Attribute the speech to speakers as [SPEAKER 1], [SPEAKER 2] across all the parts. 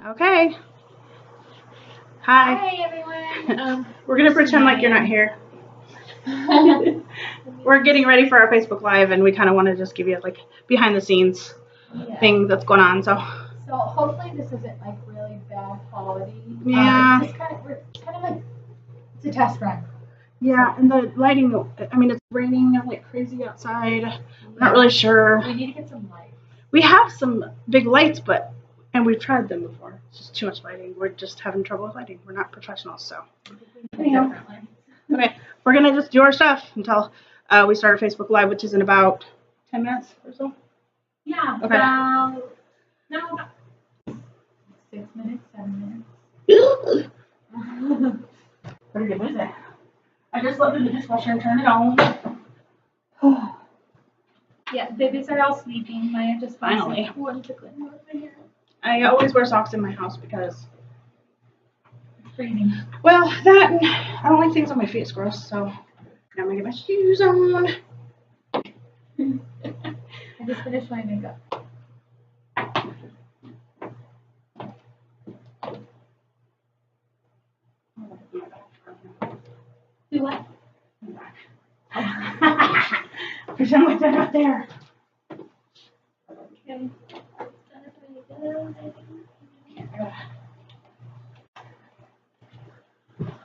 [SPEAKER 1] Okay. Hi.
[SPEAKER 2] Hi everyone.
[SPEAKER 1] We're gonna pretend like you're not here. We're getting ready for our Facebook Live, and we kind of want to just give you like behind the scenes thing that's going on. So
[SPEAKER 2] hopefully this isn't like really bad quality.
[SPEAKER 1] Yeah.
[SPEAKER 2] It's kind of like it's a test run.
[SPEAKER 1] Yeah, and the lighting. I mean, it's raining like crazy outside. I'm not really sure.
[SPEAKER 2] We need to get some lights.
[SPEAKER 1] We have some big lights, and we've tried them before. It's just too much lighting. We're just having trouble with lighting. We're not professionals, so. Anyhow. Okay, we're gonna just do our stuff until we start a Facebook Live, which is in about 10 minutes or so.
[SPEAKER 2] Yeah.
[SPEAKER 1] Okay.
[SPEAKER 2] About 6 minutes, 7 minutes.
[SPEAKER 1] Pretty good music. I just looked in the dishwasher and turned it on.
[SPEAKER 2] Yeah, babies are all sleeping. Maya just
[SPEAKER 1] Finally.
[SPEAKER 2] One tickling over here.
[SPEAKER 1] I always wear socks in my house because
[SPEAKER 2] It's freezing.
[SPEAKER 1] well, that and I don't like things on my feet. It's gross. So now I'm gonna get my shoes on.
[SPEAKER 2] I just finished my makeup. Do what?
[SPEAKER 1] Pretend like they're not there.
[SPEAKER 2] Okay.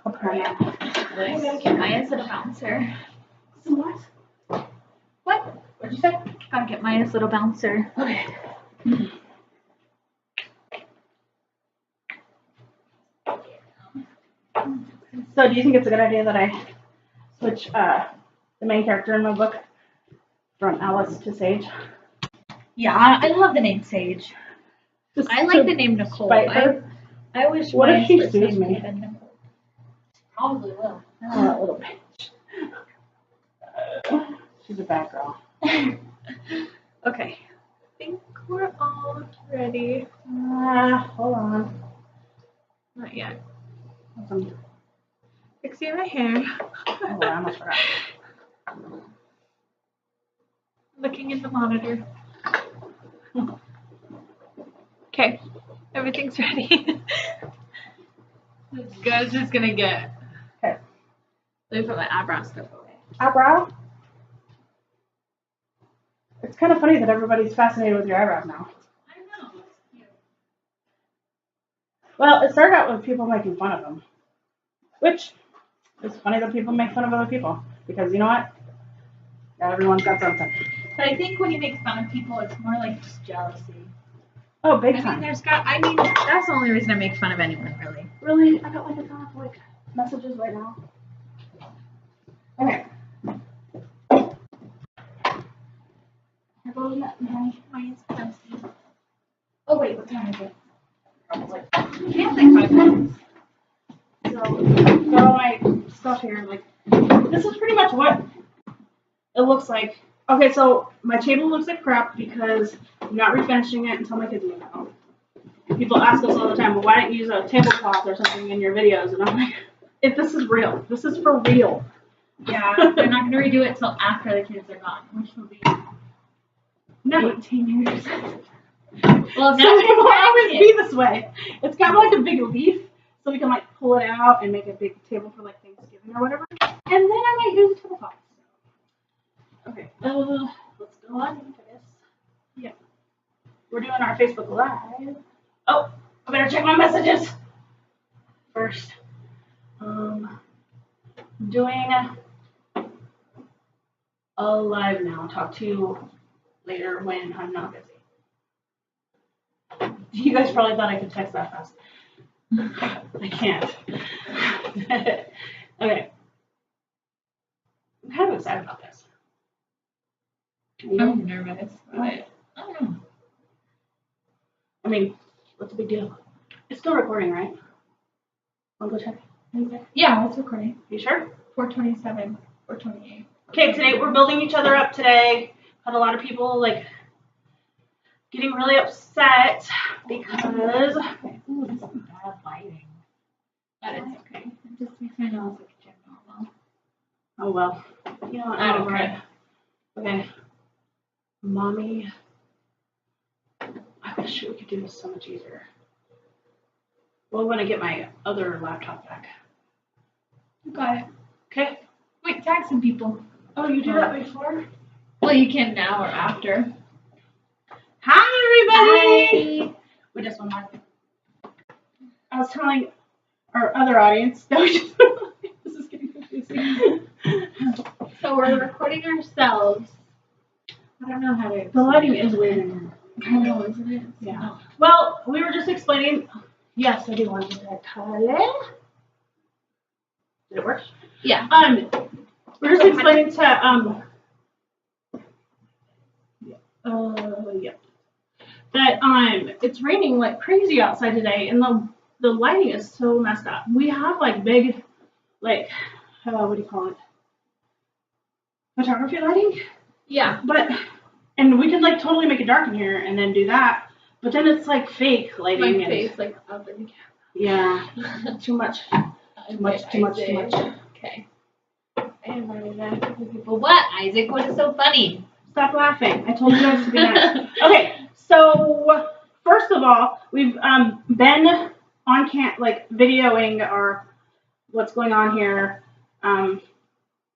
[SPEAKER 1] I'll put on that.
[SPEAKER 2] I'm gonna get Maya's little bouncer.
[SPEAKER 1] Some what?
[SPEAKER 2] What?
[SPEAKER 1] What'd you say?
[SPEAKER 2] Gotta get Maya's little bouncer.
[SPEAKER 1] Okay. So, do you think it's a good idea that I switch the main character in my book from Alice to Sage?
[SPEAKER 2] Yeah, I love the name Sage.
[SPEAKER 1] Just
[SPEAKER 2] I like the name Nicole.
[SPEAKER 1] I
[SPEAKER 2] wish.
[SPEAKER 1] What if
[SPEAKER 2] Maya's
[SPEAKER 1] she
[SPEAKER 2] first
[SPEAKER 1] sues
[SPEAKER 2] name
[SPEAKER 1] me?
[SPEAKER 2] would have been Nicole. Probably will.
[SPEAKER 1] Oh, that little bitch. She's a bad girl.
[SPEAKER 2] Okay. I think we're all ready.
[SPEAKER 1] Hold on.
[SPEAKER 2] Not yet.
[SPEAKER 1] Awesome.
[SPEAKER 2] Fixing my hair.
[SPEAKER 1] Oh, I almost forgot.
[SPEAKER 2] Looking in the monitor. Okay. Everything's ready. This guy's just gonna get.
[SPEAKER 1] Okay.
[SPEAKER 2] Let me put my eyebrow stuff away.
[SPEAKER 1] Eyebrow? It's kind of funny that everybody's fascinated with your eyebrows now.
[SPEAKER 2] I know. It's cute.
[SPEAKER 1] Well, it started out with people making fun of them. Which, it's funny that people make fun of other people. Because you know what? Not everyone's got something.
[SPEAKER 2] But I think when you make fun of people, it's more like just jealousy.
[SPEAKER 1] Oh, big
[SPEAKER 2] I
[SPEAKER 1] time.
[SPEAKER 2] mean, that's the only reason I make fun of anyone, really.
[SPEAKER 1] Really? I got like a ton of like messages right now. Okay.
[SPEAKER 2] Mine's fancy.
[SPEAKER 1] Oh wait, what time is it? Probably.
[SPEAKER 2] Yeah, like 5 minutes.
[SPEAKER 1] So, got all my stuff here. Like, this is pretty much what it looks like. Okay, so my table looks like crap because I'm not refinishing it until my kids move out. People ask us all the time, well, why don't you use a tablecloth or something in your videos? And I'm like, this is real. This is for real.
[SPEAKER 2] Yeah, they're not going to redo it till after the kids are gone, which will be 18 years. Well,
[SPEAKER 1] So it will always be this way. It's got like a big leaf, so we can like pull it out and make a big table for like Thanksgiving or whatever. And then I might use a tablecloth. Okay, let's go on into this. Yeah. We're doing our Facebook Live. Oh, I better check my messages first. Doing a live now. Talk to you later when I'm not busy. You guys probably thought I could text that fast. I can't. Okay. I'm kind of excited about this.
[SPEAKER 2] I'm nervous, but I don't know.
[SPEAKER 1] I mean, what's the big deal? It's still recording, right? I'll go check.
[SPEAKER 2] Yeah, it's recording.
[SPEAKER 1] You sure?
[SPEAKER 2] 427, 428.
[SPEAKER 1] Okay, today we're building each other up today. Had a lot of people like getting really upset because
[SPEAKER 2] Ooh, this is bad lighting. But it's okay. It just makes my nose look normal.
[SPEAKER 1] oh well. You know what?
[SPEAKER 2] I don't care.
[SPEAKER 1] Okay. Mommy. I wish we could do this so much easier. Well, when I get my other laptop back.
[SPEAKER 2] Got it.
[SPEAKER 1] Okay.
[SPEAKER 2] Wait, tag some people.
[SPEAKER 1] Oh, you did that before?
[SPEAKER 2] Well, you can now or after.
[SPEAKER 1] Hi, everybody!
[SPEAKER 2] Hi.
[SPEAKER 1] We just went live. I was telling our other audience that we just this is getting confusing.
[SPEAKER 2] So we're recording ourselves. I don't know how to.
[SPEAKER 1] The lighting is weird in here.
[SPEAKER 2] I know, isn't it?
[SPEAKER 1] Yeah.
[SPEAKER 2] No.
[SPEAKER 1] Well, we were just explaining. Yes, I do want to do that. Did it work?
[SPEAKER 2] Yeah.
[SPEAKER 1] We're just explaining to yeah. That it's raining like crazy outside today, and the lighting is so messed up. We have like big, like what do you call it? Photography lighting.
[SPEAKER 2] Yeah.
[SPEAKER 1] And we can like totally make it dark in here and then do that. But then it's like fake lighting.
[SPEAKER 2] My face like up in the camera.
[SPEAKER 1] Yeah. Too much. Too much.
[SPEAKER 2] Okay. I invited a couple people. What, Isaac? What is so funny?
[SPEAKER 1] Stop laughing. I told you guys to be nice. Okay. So first of all, we've been on videoing our what's going on here.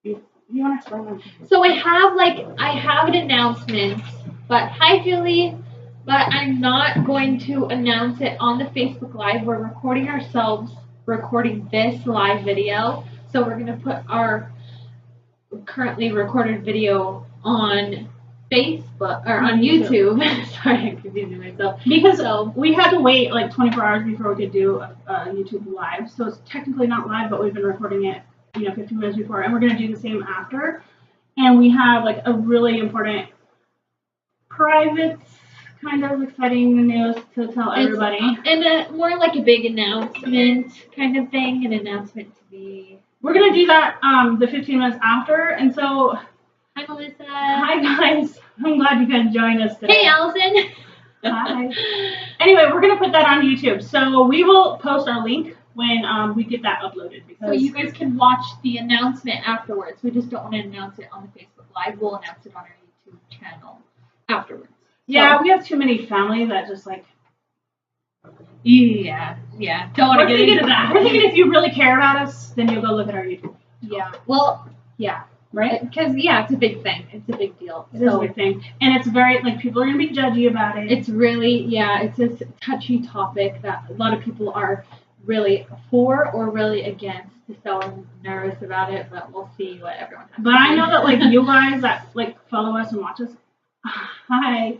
[SPEAKER 1] You want to explain that?
[SPEAKER 2] So I have an announcement, but hi Julie, but I'm not going to announce it on the Facebook Live. We're recording ourselves, recording this live video. So we're gonna put our currently recorded video on Facebook or on YouTube. Sorry, I'm confusing myself.
[SPEAKER 1] Because we had to wait like 24 hours before we could do a YouTube live. So it's technically not live, but we've been recording it, 15 minutes before, and we're gonna do the same after. And we have like a really important private kind of exciting news to tell everybody.
[SPEAKER 2] And more like a big announcement kind of thing, an announcement to be.
[SPEAKER 1] We're gonna do that the 15 minutes after, and so.
[SPEAKER 2] Hi Melissa.
[SPEAKER 1] Hi guys. I'm glad you could join us today.
[SPEAKER 2] Hey Allison.
[SPEAKER 1] Hi. Anyway, we're gonna put that on YouTube, so we will post our link when we get that uploaded.
[SPEAKER 2] So you guys can watch the announcement afterwards. We just don't want to announce it on the Facebook Live. We'll announce it on our YouTube channel afterwards.
[SPEAKER 1] Yeah, we have too many family that just like.
[SPEAKER 2] Yeah. Don't want to get into that.
[SPEAKER 1] We're thinking if you really care about us, then you'll go look at our YouTube.
[SPEAKER 2] Yeah. Well, yeah.
[SPEAKER 1] Right?
[SPEAKER 2] Because, it's a big thing. It's a big deal.
[SPEAKER 1] It is a big thing. And it's very, people are going to be judgy about it.
[SPEAKER 2] It's really, it's a touchy topic that a lot of people are really for or really against. So I'm nervous about it, but we'll see what everyone has to say.
[SPEAKER 1] But I know that, you guys that, follow us and watch us. Hi.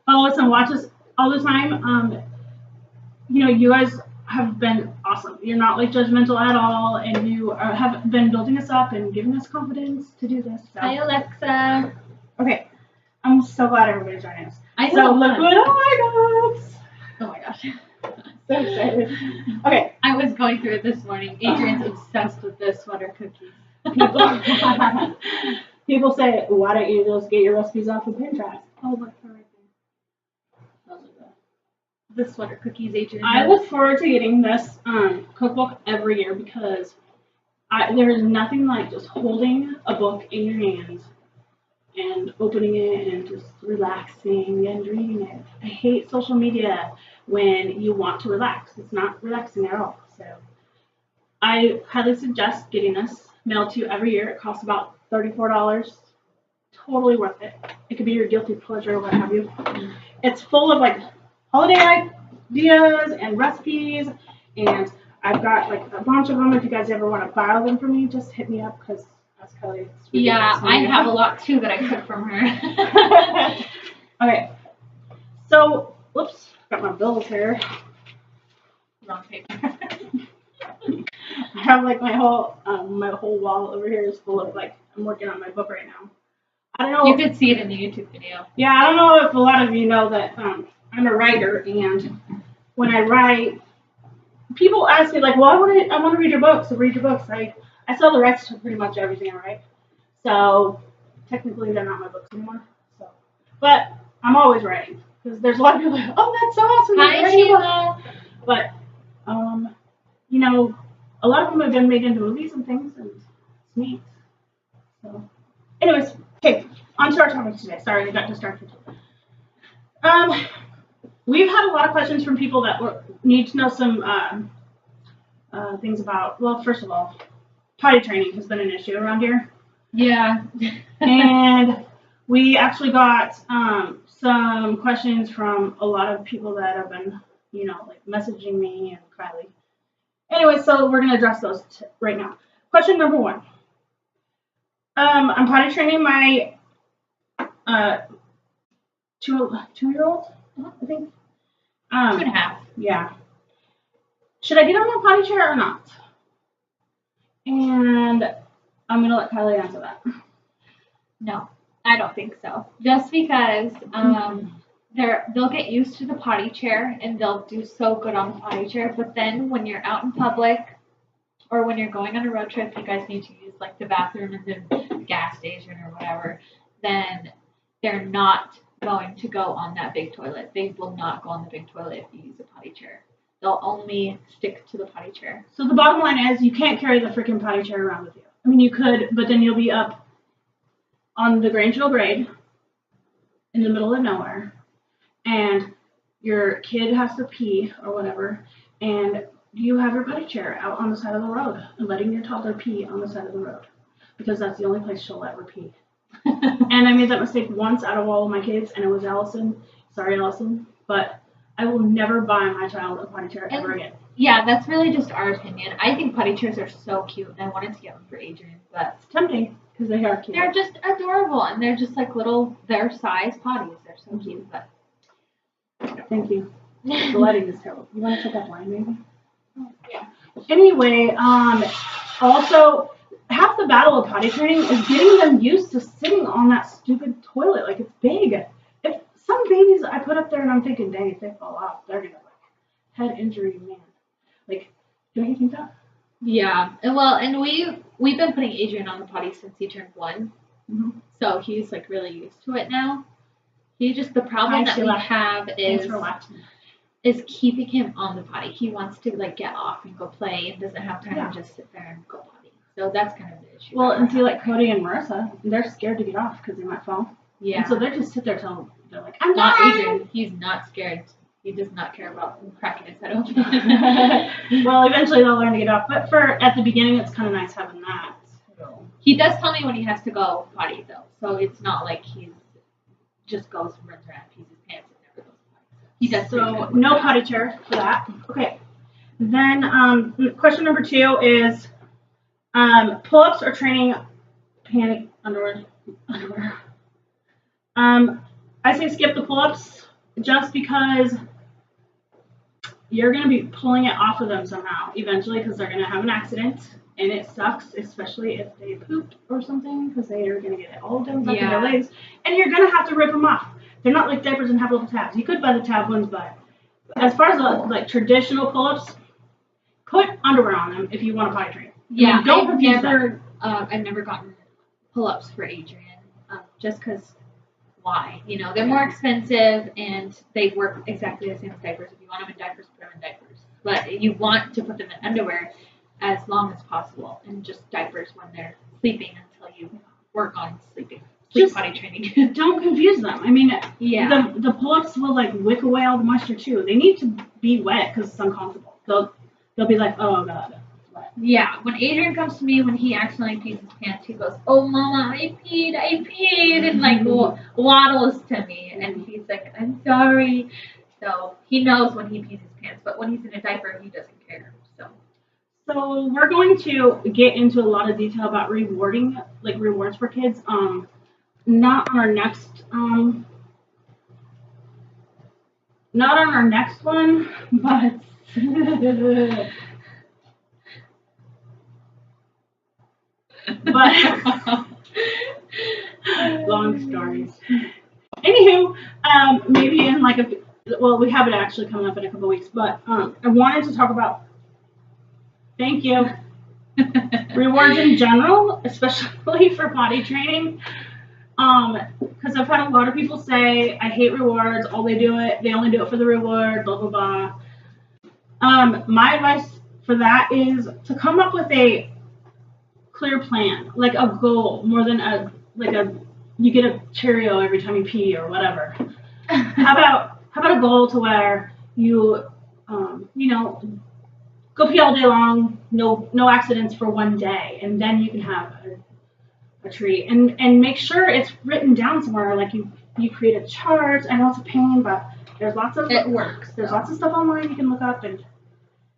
[SPEAKER 1] Follow us and watch us all the time. You guys have been awesome. You're not judgmental at all, and you have been building us up and giving us confidence to do this. So.
[SPEAKER 2] Hi Alexa.
[SPEAKER 1] Okay, I'm so glad everybody's joining us.
[SPEAKER 2] So
[SPEAKER 1] look what I got.
[SPEAKER 2] Oh my gosh.
[SPEAKER 1] So excited. Okay.
[SPEAKER 2] I was going through it this morning. Adrian's obsessed with the sweater cookies.
[SPEAKER 1] People say, why don't you just get your recipes off of Pinterest?
[SPEAKER 2] Oh, look, they're right there. The sweater cookies, Adrian.
[SPEAKER 1] I look forward to getting this cookbook every year because there's nothing like just holding a book in your hands and opening it and just relaxing and reading it. I hate social media when you want to relax. It's not relaxing at all. So I highly suggest getting this mailed to you every year. It costs about $34. Totally worth it. It could be your guilty pleasure, what have you. It's full of holiday ideas and recipes, and I've got a bunch of them. If you guys ever want to borrow them from me, just hit me up because that's Kelly.
[SPEAKER 2] Yeah, I have a lot too that I took from her.
[SPEAKER 1] Okay, so whoops, got my bills here.
[SPEAKER 2] Wrong paper.
[SPEAKER 1] I have my whole wall over here is full of I'm working on my book right now. I don't know.
[SPEAKER 2] You could see it in the YouTube video.
[SPEAKER 1] Yeah, I don't know if a lot of you know that I'm a writer, and when I write, people ask me well, I want to read your books. So read your books. I sell the rights to pretty much everything I write. So technically, they're not my books anymore. So, but I'm always writing because there's a lot of people oh, that's so awesome.
[SPEAKER 2] Hi, Sheila.
[SPEAKER 1] But a lot of them have been made into movies and things, and it's neat. So, anyways, okay, on to our topic today. Sorry, I got distracted. we've had a lot of questions from people that need to know some things about. Well, first of all, potty training has been an issue around here.
[SPEAKER 2] Yeah.
[SPEAKER 1] And we actually got some questions from a lot of people that have been, like messaging me and Kylie. Anyway, so we're going to address those right now. Question number 1. I'm potty training my 2-year-old, I think.
[SPEAKER 2] 2.5.
[SPEAKER 1] Yeah. Should I get him a potty chair or not? And I'm going to let Kylie answer that.
[SPEAKER 2] No, I don't think so. Just because they'll get used to the potty chair and they'll do so good on the potty chair, but then when you're out in public or when you're going on a road trip, you guys need to use like the bathroom at the gas station or whatever, then they're not going to go on that big toilet. They will not go on the big toilet if you use a potty chair. They'll only stick to the potty chair.
[SPEAKER 1] So the bottom line is you can't carry the freaking potty chair around with you. I mean, you could, but then you'll be up on the Grangeville grade in the middle of nowhere, and your kid has to pee or whatever, and you have your potty chair out on the side of the road and letting your toddler pee on the side of the road because that's the only place she'll ever pee. And I made that mistake once out of all of my kids, and it was Allison. Sorry, Allison, but I will never buy my child a potty chair ever again.
[SPEAKER 2] Yeah, that's really just our opinion. I think potty chairs are so cute, and I wanted to get one for Adrian, but
[SPEAKER 1] it's tempting because they are cute.
[SPEAKER 2] They're just adorable, and they're just like little their size potties. They're so cute. But
[SPEAKER 1] thank you. The lighting is terrible. You want to check that line, maybe?
[SPEAKER 2] Yeah.
[SPEAKER 1] Anyway, also half the battle of potty training is getting them used to sitting on that stupid toilet. Like, it's big. If some babies I put up there and I'm thinking, dang, if they fall off, they're gonna head injury, man. Like, don't you think that?
[SPEAKER 2] Yeah. And we've been putting Adrian on the potty since he turned 1.
[SPEAKER 1] Mm-hmm.
[SPEAKER 2] So he's like really used to it now. The problem that we have is keeping him on the potty. He wants to like get off and go play and doesn't have time to just sit there and go potty. So that's kind of the issue.
[SPEAKER 1] Well, and see, like Cody and Marissa, they're scared to get off because they might fall.
[SPEAKER 2] Yeah.
[SPEAKER 1] And so they just sit there till they're like, I'm
[SPEAKER 2] not
[SPEAKER 1] done.
[SPEAKER 2] Adrian. He's not scared. He does not care about cracking his head open.
[SPEAKER 1] Well, eventually they'll learn to get off. But at the beginning, it's kind of nice having that. So.
[SPEAKER 2] He does tell me when he has to go potty, though. So it's not like he just goes and runs around, pees his pants, and never goes potty. He does.
[SPEAKER 1] So no potty chair for that. Okay. Then question number 2 is pull-ups or training panic underwear. I say skip the pull-ups just because you're going to be pulling it off of them somehow eventually because they're going to have an accident, and it sucks, especially if they pooped or something because they are going to get it all done up in their legs, and you're going to have to rip them off. They're not like diapers and have little tabs. You could buy the tab ones, but as far as like traditional pull-ups, put underwear on them if you want to potty train.
[SPEAKER 2] Yeah,
[SPEAKER 1] I've
[SPEAKER 2] never gotten pull-ups for Adrian, just because why? They're more expensive and they work exactly the same as diapers. If you want them in diapers, put them in diapers. But you want to put them in underwear as long as possible, and just diapers when they're sleeping until you work on sleep potty training.
[SPEAKER 1] Don't confuse them. I mean, the pull-ups will like wick away all the moisture too. They need to be wet because it's uncomfortable. They'll be like, oh god.
[SPEAKER 2] Yeah, when Adrian comes to me when he accidentally pees his pants, he goes, "Oh mama, I peed," and like waddles to me, and he's like, "I'm sorry." So he knows when he pees his pants, but when he's in a diaper, he doesn't care.
[SPEAKER 1] So we're going to get into a lot of detail about rewards for kids. Not on our next one, but long stories. Anywho, maybe in we have it actually coming up in a couple weeks, but I wanted to talk about rewards in general, especially for potty training. Because I've had a lot of people say, I hate rewards, they only do it for the reward, blah, blah, blah. My advice for that is to come up with a clear plan, like a goal, more than you get a Cheerio every time you pee or whatever. How about how about a goal to where you, go pee all day long, no accidents for one day, and then you can have a treat. And make sure it's written down somewhere. Like you create a chart. I know it's a pain, but there's
[SPEAKER 2] It works.
[SPEAKER 1] There's lots of stuff online you can look up, and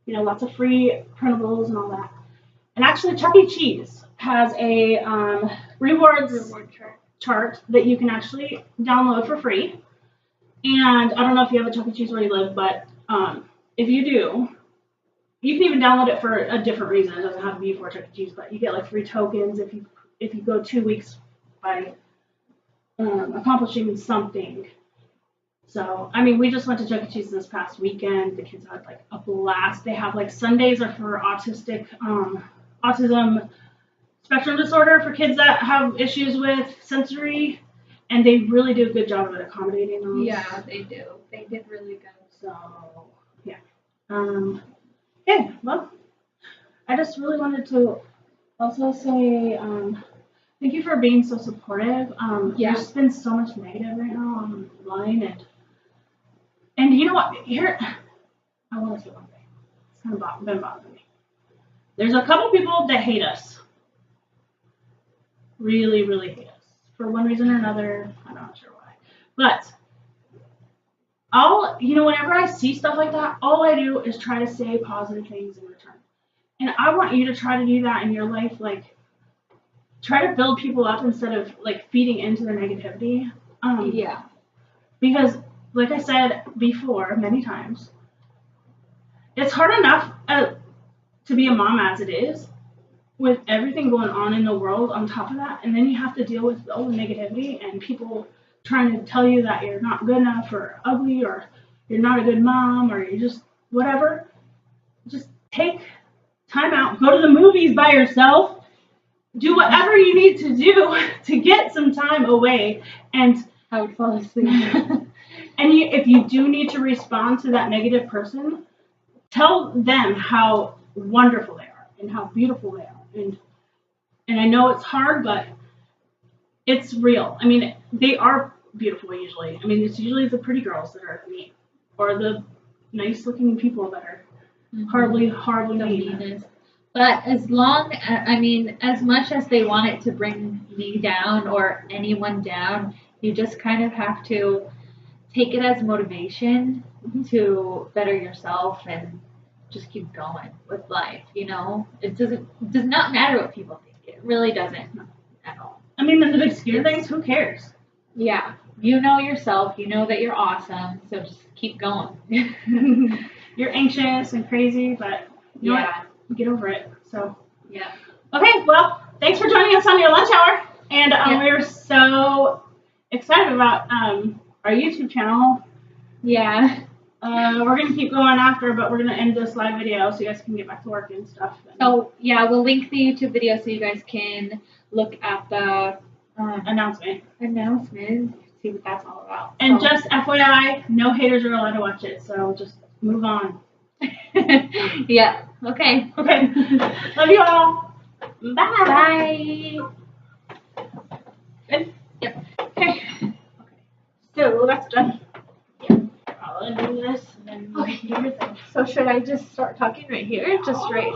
[SPEAKER 1] lots of free printables and all that. And actually, Chuck E. Cheese has a reward chart that you can actually download for free. And I don't know if you have a Chuck E. Cheese where you live, but if you do, you can even download it for a different reason. It doesn't have to be for Chuck E. Cheese, but you get like free tokens if you go 2 weeks by accomplishing something. So, I mean, we just went to Chuck E. Cheese this past weekend. The kids had like a blast. They have like Sundays are for autism spectrum disorder for kids that have issues with sensory, and they really do a good job of accommodating those.
[SPEAKER 2] Yeah, they do. They did really good.
[SPEAKER 1] So, yeah. Okay, well, I just really wanted to also say thank you for being so supportive. There's been so much negative right now online, and you know what? Here, I want to say one thing. It's kind of been bothering me. There's a couple people that hate us. Really, really hate us. For one reason or another, I'm not sure why. But whenever I see stuff like that, all I do is try to say positive things in return. And I want you to try to do that in your life, like try to build people up instead of like feeding into their negativity. Because like I said before many times, it's hard enough to be a mom as it is, with everything going on in the world on top of that, and then you have to deal with all the negativity and people trying to tell you that you're not good enough or ugly or you're not a good mom or you're just whatever. Just take time out, go to the movies by yourself, do whatever you need to do to get some time away, and
[SPEAKER 2] I would fall asleep.
[SPEAKER 1] And if you do need to respond to that negative person, tell them how wonderful they are and how beautiful they are. And I know it's hard, but it's real. I mean, they are beautiful usually. I mean, it's usually the pretty girls that are mean, or the nice-looking people that are horribly mean.
[SPEAKER 2] But as much as they want it to bring me down or anyone down, you just kind of have to take it as motivation to better yourself and just keep going with life. It does not matter what people think. It really doesn't at all.
[SPEAKER 1] I mean, in the big scheme of things, who cares?
[SPEAKER 2] Yeah, you know yourself. You know that you're awesome. So just keep going.
[SPEAKER 1] You're anxious and crazy, but you know what? Get over it. So
[SPEAKER 2] yeah.
[SPEAKER 1] Okay, well, thanks for joining us on your lunch hour, and we're so excited about our YouTube channel.
[SPEAKER 2] Yeah.
[SPEAKER 1] We're going to keep going after, but we're going to end this live video so you guys can get back to work and stuff.
[SPEAKER 2] So, yeah, we'll link the YouTube video so you guys can look at the
[SPEAKER 1] announcement.
[SPEAKER 2] See what that's all about.
[SPEAKER 1] And just FYI, no haters are allowed to watch it, so just move on.
[SPEAKER 2] Yeah, okay.
[SPEAKER 1] Okay. Love you all. Bye.
[SPEAKER 2] Bye.
[SPEAKER 1] Good?
[SPEAKER 2] Yep.
[SPEAKER 1] Okay. So, that's done. I'll do this and then you can do your thing.
[SPEAKER 2] So should I just start talking right here? Just right.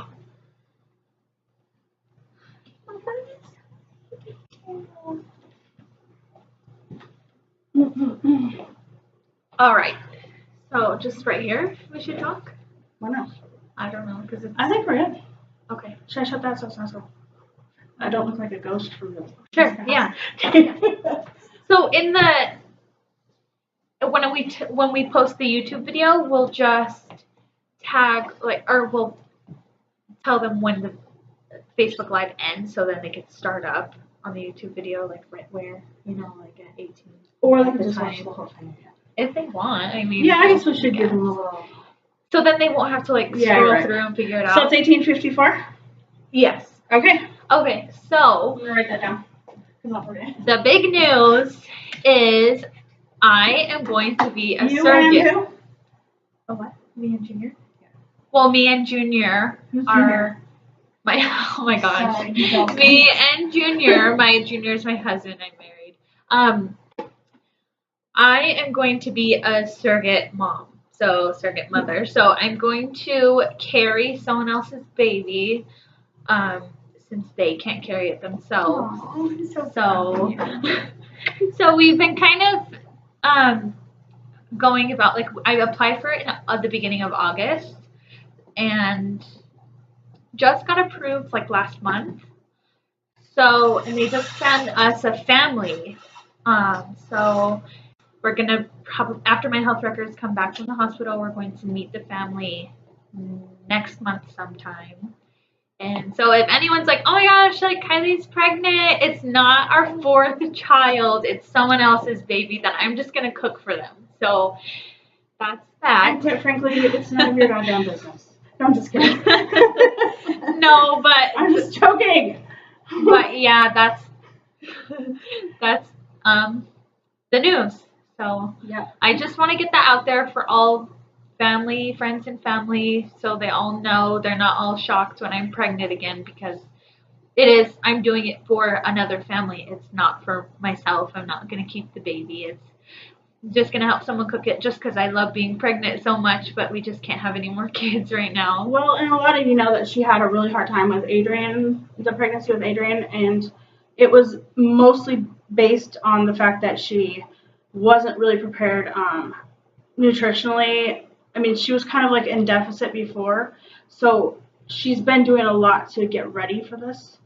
[SPEAKER 2] All right. So just right here we should talk?
[SPEAKER 1] Why not?
[SPEAKER 2] I don't know because
[SPEAKER 1] I think we're good.
[SPEAKER 2] Okay.
[SPEAKER 1] Should I shut that so it's not so I don't look like a ghost from the
[SPEAKER 2] Sure, yeah. So in the when we post the YouTube video, we'll just tag we'll tell them when the Facebook Live ends, so then they can start up on the YouTube video, like right where like at 18.
[SPEAKER 1] Or they can just watch the whole thing again.
[SPEAKER 2] If they want, I mean.
[SPEAKER 1] Yeah, I guess we should give them a little.
[SPEAKER 2] So then they won't have to scroll through and figure it out.
[SPEAKER 1] So it's 1854.
[SPEAKER 2] Yes.
[SPEAKER 1] Okay.
[SPEAKER 2] Okay. So.
[SPEAKER 1] I'm gonna write that down. Not forget.
[SPEAKER 2] The big news is. I am going to be a surrogate.
[SPEAKER 1] And who?
[SPEAKER 2] Oh, what? Me and Junior? Yeah. Well, me and Junior are oh my gosh.
[SPEAKER 1] Sorry,
[SPEAKER 2] me and Junior, my Junior is my husband, I'm married. I am going to be a surrogate mom, so surrogate mother. So I'm going to carry someone else's baby, since they can't carry it themselves.
[SPEAKER 1] So
[SPEAKER 2] so we've been kind of going about, like, I applied for it at the beginning of August and just got approved like last month. So, and they just sent us a family. So we're gonna probably, after my health records come back from the hospital, we're going to meet the family next month sometime. And so if anyone's like, oh my gosh, like Kylie's pregnant, it's not our fourth child, it's someone else's baby that I'm just gonna cook for them. So that's that.
[SPEAKER 1] And quite frankly, it's none of your goddamn business. No, I'm just kidding.
[SPEAKER 2] No, but
[SPEAKER 1] I'm just joking.
[SPEAKER 2] But yeah, that's the news. So
[SPEAKER 1] yeah,
[SPEAKER 2] I just want to get that out there for all family, friends and family, so they all know, they're not all shocked when I'm pregnant again, because I'm doing it for another family. It's not for myself. I'm not going to keep the baby. It's just going to help someone cook it just because I love being pregnant so much, but we just can't have any more kids right now.
[SPEAKER 1] Well, and a lot of you know that she had a really hard time with Adrian, the pregnancy with Adrian, and it was mostly based on the fact that she wasn't really prepared nutritionally. I mean, she was kind of like in deficit before, so she's been doing a lot to get ready for this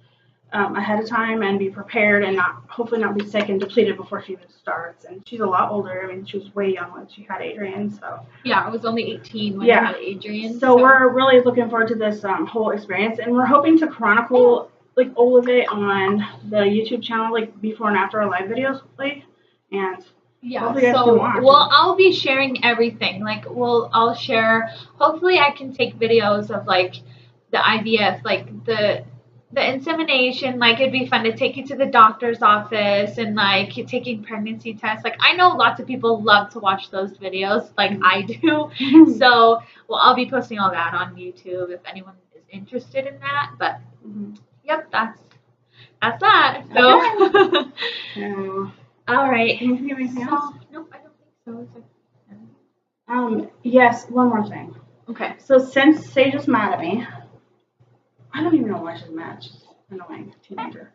[SPEAKER 1] ahead of time and be prepared and hopefully not be sick and depleted before she even starts. And she's a lot older. I mean, she was way young when she had Adrian, so.
[SPEAKER 2] Yeah, I was only 18 when I had Adrian.
[SPEAKER 1] So we're really looking forward to this whole experience, and we're hoping to chronicle like all of it on the YouTube channel, like before and after our live videos, like, and
[SPEAKER 2] yeah. So I'll be sharing everything. Like, I'll share. Hopefully, I can take videos of like the IVF, like the insemination. Like, it'd be fun to take you to the doctor's office and like taking pregnancy tests. Like, I know lots of people love to watch those videos, like I do. So, I'll be posting all that on YouTube if anyone is interested in that. But yep, that's that. So,
[SPEAKER 1] okay.
[SPEAKER 2] all right.
[SPEAKER 1] Can you think of anything else?
[SPEAKER 2] Nope, I don't think so.
[SPEAKER 1] Yes, one more thing.
[SPEAKER 2] Okay.
[SPEAKER 1] So since Sage is mad at me, I don't even know why she's mad. She's annoying teenager.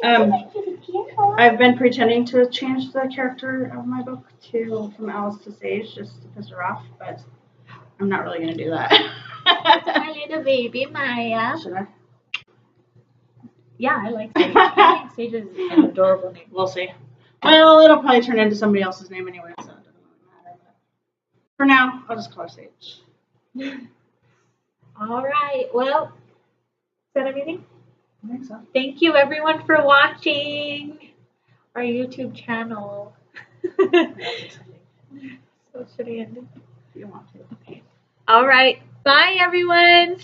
[SPEAKER 1] I've been pretending to change the character of my book from Alice to Sage just to piss her off, but I'm not really gonna do that.
[SPEAKER 2] My little baby Maya.
[SPEAKER 1] Should I?
[SPEAKER 2] Yeah, I like Sage. I think Sage is an adorable name.
[SPEAKER 1] We'll see. Well, it'll probably turn into somebody else's name anyway, so it doesn't really matter. But for now, I'll just call her Sage.
[SPEAKER 2] All right. Well, is that everything?
[SPEAKER 1] I think so.
[SPEAKER 2] Thank you, everyone, for watching our YouTube channel. So should I end it?
[SPEAKER 1] If you want to.
[SPEAKER 2] Okay. All right. Bye, everyone.